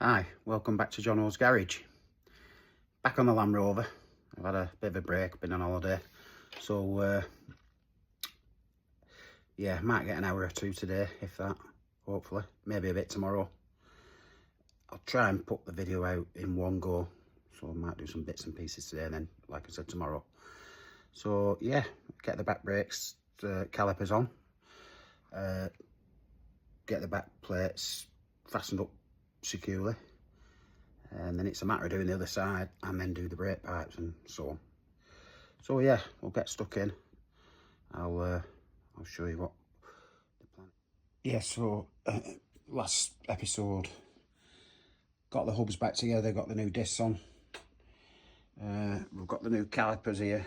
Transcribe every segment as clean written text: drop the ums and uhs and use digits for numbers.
Hi, welcome back to John O's Garage. Back on the Land Rover. I've had a bit of a break, been on holiday. So, yeah, might get an hour or two today, if that, hopefully. Maybe a bit tomorrow. I'll try and put the video out in one go. So I might do some bits and pieces today and then, like I said, tomorrow. So, yeah, get the back brakes, calipers on. Get the back plates fastened up securely, and then it's a matter of doing the other side and then do the brake pipes and so on. So yeah, we'll get stuck in. I'll show you what the plan. Yeah, so last episode got the hubs back together, got the new discs on. We've got the new calipers here.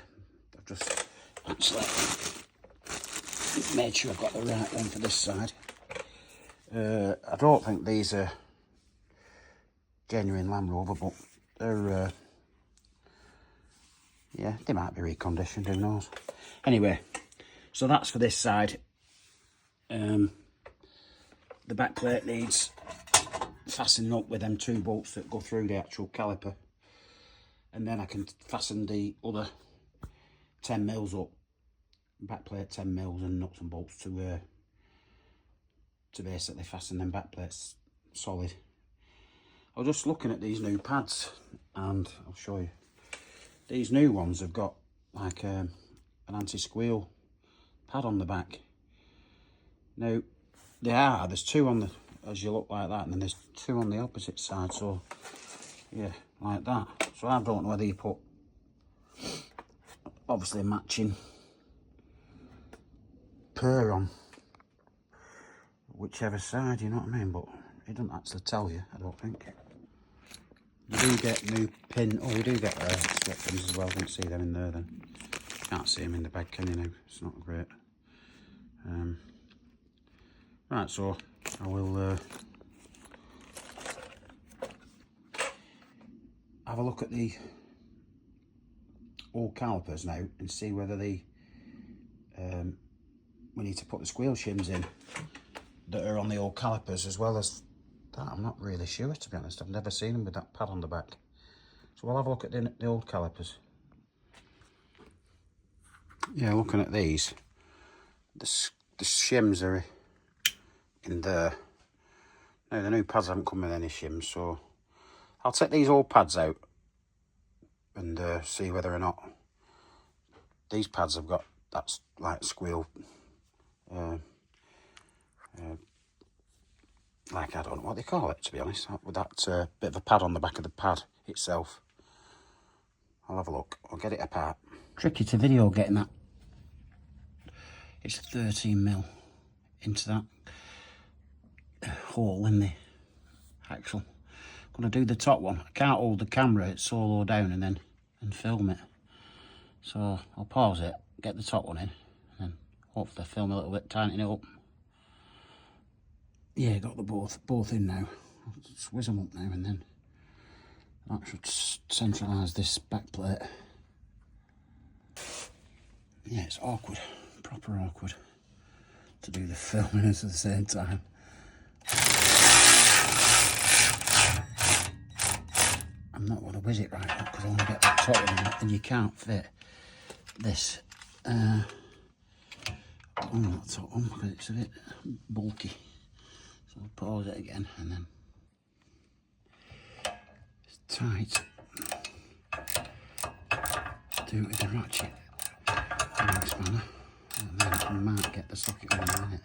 I've just actually made sure I've got the right one for this side. I don't think these are genuine Land Rover, but they're yeah, they might be reconditioned, who knows. Anyway, so that's for this side. The back plate needs fastening up with them 2 bolts that go through the actual caliper, and then I can fasten the other 10 mils up, back plate 10 mils and nuts and bolts to basically fasten them back plates solid. I was just looking at these new pads, and I'll show you. These new ones have got like an anti-squeal pad on the back. Now, there's 2 on the, as you look like that, and then there's 2 on the opposite side, so yeah, like that. So I don't know whether you put, obviously, matching per on whichever side, you know what I mean, but it doesn't actually tell you, I don't think. You do get new pin, oh, we do get split pins as well. I didn't see them in there then. Can't see them in the bag, can you now? It's not great. Right, so I will have a look at the old calipers now and see whether we need to put the squeal shims in that are on the old calipers as well as that. I'm not really sure, to be honest. I've never seen them with that pad on the back. So we'll have a look at the old calipers. Yeah, looking at these, the shims are in there. Now the new pads haven't come with any shims, so I'll take these old pads out and see whether or not these pads have got that like squeal, like, I don't know what they call it, to be honest, with that bit of a pad on the back of the pad itself. I'll have a look, I'll get it apart. Tricky to video getting that. It's 13 mil into that hole in the axle. I'm going to do the top one. I can't hold the camera, it's so low down, and film it. So I'll pause it, get the top one in, and then hopefully film a little bit, tighten it up. Yeah, got the both in now. I'll just whiz them up now, and then that should centralise this back plate. Yeah, it's awkward, proper awkward to do the filming at the same time. I'm not going to whiz it right up because I want to get that top one, and you can't fit this on that top one because it's a bit bulky. So I'll pause it again, and then it's tight. Do it with the ratchet in the spanner, and then I might get the socket on in a minute.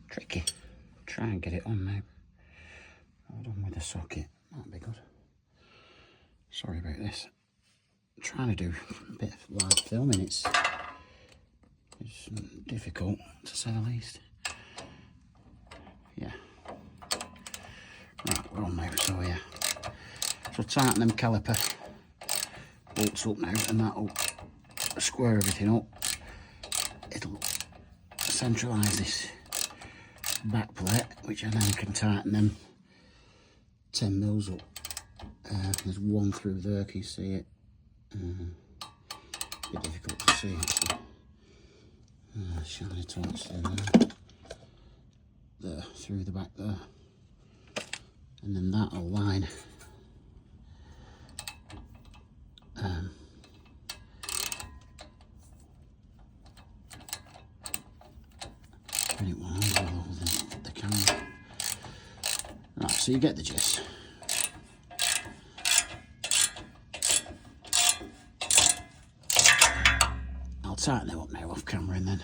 Tricky. Try and get it on now. Hold on with the socket, that'd be good. Sorry about this. I'm trying to do a bit of live filming, it's difficult to say the least. Yeah. Right, we're on now, so yeah. So tighten them caliper bolts up now, and that'll square everything up. It'll centralise this back plate, which I then can tighten them 10 mils up. There's one through there, can you see it? Bit difficult to see actually. Shiny torch there, through the back there, and then that'll line bring it one over the camera. Right, so you get the gist. I'll tighten it up now off camera and then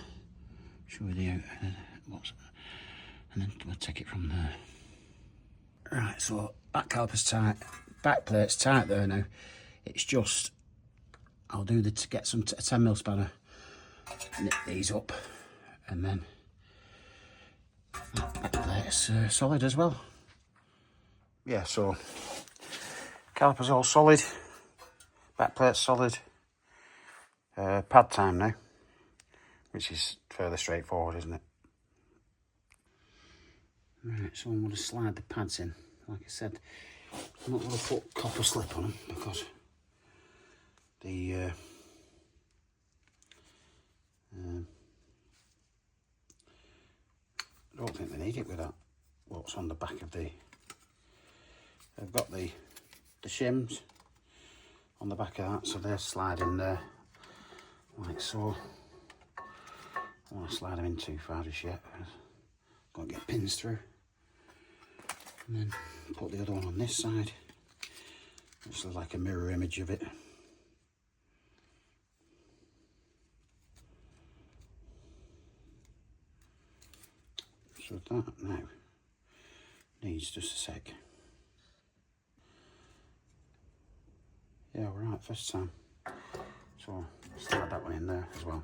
show you the out and then we'll take it from there. Right, so that caliper's tight, back plate's tight there now. It's just, I'll do to get some a 10mm spanner, knit these up, and then that back plate's solid as well. Yeah, so caliper's all solid, back plate's solid. Pad time now, which is further straightforward, isn't it? Right, so I'm going to slide the pads in. Like I said, I'm not going to put copper slip on them because the I don't think they need it with that. What's on the back of the? They've got the shims on the back of that, so they're sliding there like so. I don't want to slide them in too far just yet. Got to get pins through. And then put the other one on this side. This looks like a mirror image of it. So that now needs just a sec. Yeah, we're right first time. So slide that one in there as well.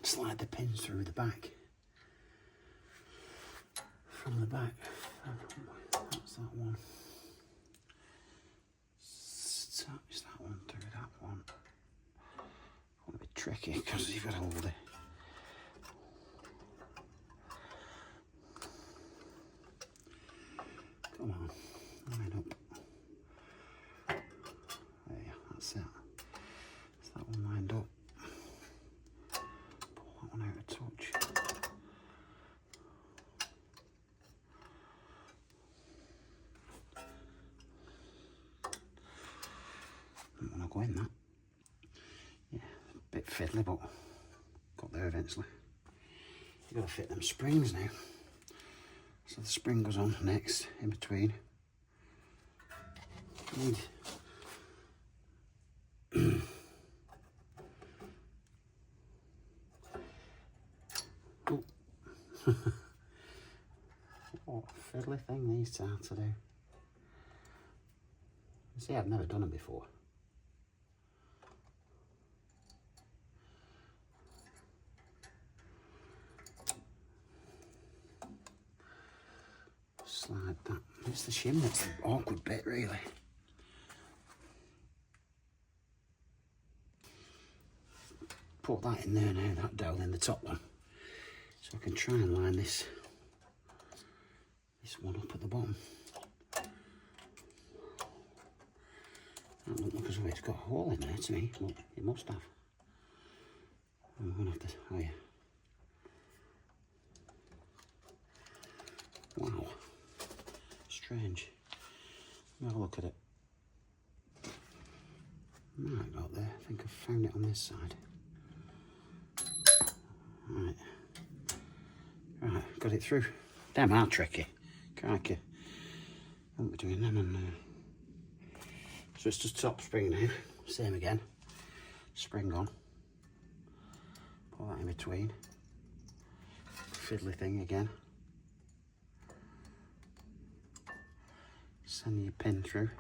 Slide the pins through the back. From the back. That's that one. Touch that one through that one. Want to be tricky because you've got to hold it. Come on, line up. There, that's it. That's that one lined up. Pull that one out of touch. Don't want to go in that. Yeah, a bit fiddly, but got there eventually. You've got to fit them springs now. So the spring goes on next, in between. Oh. What a fiddly thing these are to do. You see, I've never done them before. Slide that. It's the shim that's the awkward bit, really. Put that in there now, that dowel in the top one. So I can try and line this one up at the bottom. That doesn't look as though it's got a hole in there to me, but it must have. I'm going to have to, oh yeah. Wow. Strange. Let me have a look at it. Right, got there. I think I've found it on this side. Right. Right, got it through. Damn, how tricky. Crikey. Won't be doing them on there. So it's just top spring now. Same again. Spring on. Put that in between. Fiddly thing again. Send your pin through.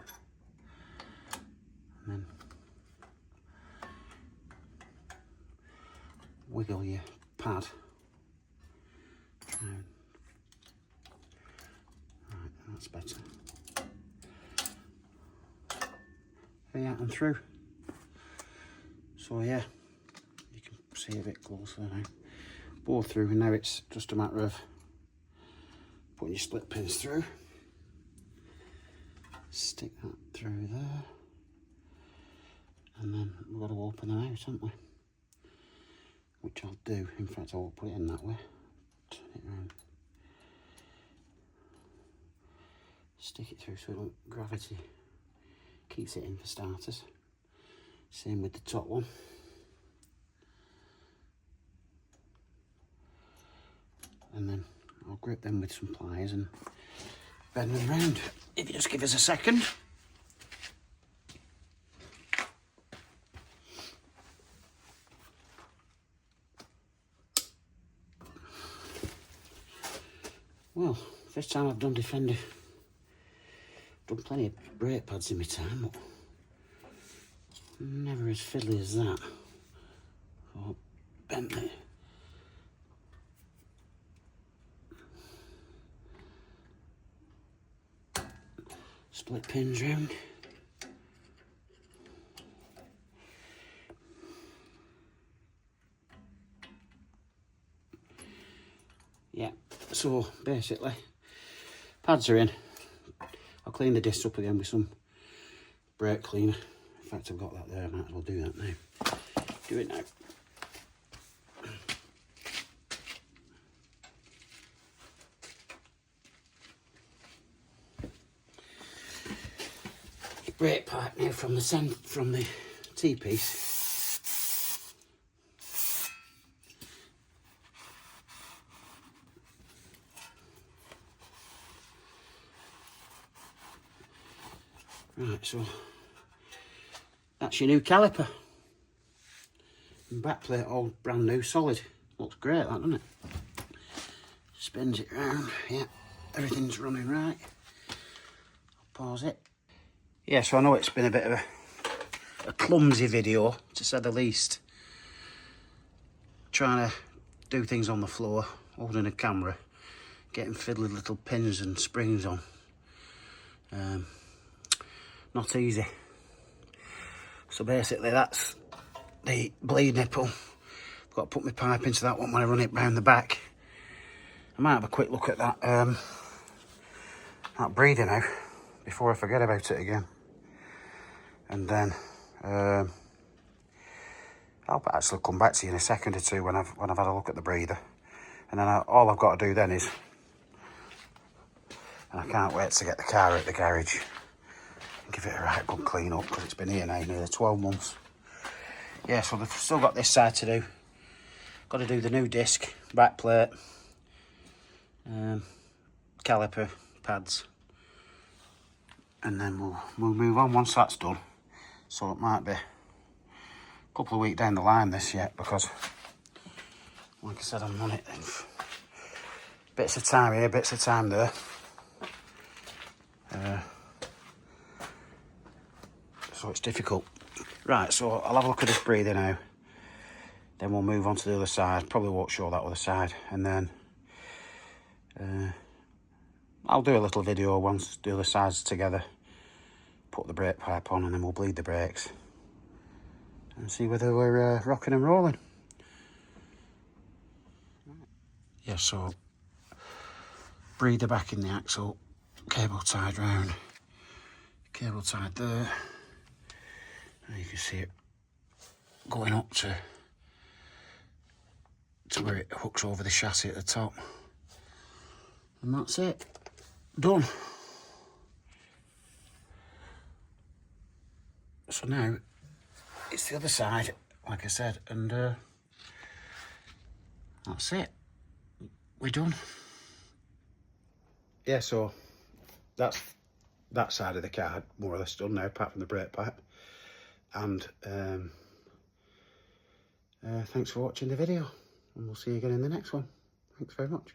And then wiggle your pad. Try and, right, that's better. Yeah, and through. So yeah, you can see a bit closer now. Bore through, and now it's just a matter of putting your split pins through. Stick that through there. And then we've got to open them out, haven't we? Which I'll do. In fact, I'll put it in that way. Turn it around. Stick it through so gravity keeps it in for starters. Same with the top one. And then I'll grip them with some pliers and bend them round. If you just give us a second. Well, first time I've done Defender. Done plenty of brake pads in my time, but never as fiddly as that. Oh, bent it. Split pins round. Yeah, so basically, pads are in. I'll clean the disc up again with some brake cleaner. In fact, I've got that there, I might as well do that now. Do it now. Brake pipe now from the T-piece. Right, so that's your new caliper. And back plate all brand new, solid. Looks great, that, doesn't it? Spins it round, yeah, everything's running right. I'll pause it. Yeah, so I know it's been a bit of a clumsy video, to say the least. Trying to do things on the floor, holding a camera, getting fiddly little pins and springs on. Not easy. So basically that's the bleed nipple. I've got to put my pipe into that one when I run it round the back. I might have a quick look at that breather now before I forget about it again. And then I'll actually come back to you in a second or two when I've had a look at the breather. And then all I've got to do then is, and I can't wait to get the car at the garage. Give it a right good clean up because it's been here now nearly 12 months. Yeah, so they've still got this side to do. Got to do the new disc, back plate, caliper, pads, and then we'll move on once that's done. So it might be a couple of weeks down the line this yet, because like I said, I'm on it then. Bits of time here, bits of time there. So it's difficult. Right, so I'll have a look at this breather now. Then we'll move on to the other side. Probably won't show that other side. And then I'll do a little video once the other side's together. Put the brake pipe on and then we'll bleed the brakes. And see whether we're rocking and rolling. Yeah, so breather back in the axle. Cable tied round. Cable tied there. And you can see it going up to where it hooks over the chassis at the top. And that's it. Done. So now it's the other side, like I said, and that's it. We're done. Yeah, so that's that side of the car more or less done now, apart from the brake pipe. And thanks for watching the video, and we'll see you again in the next one. Thanks very much.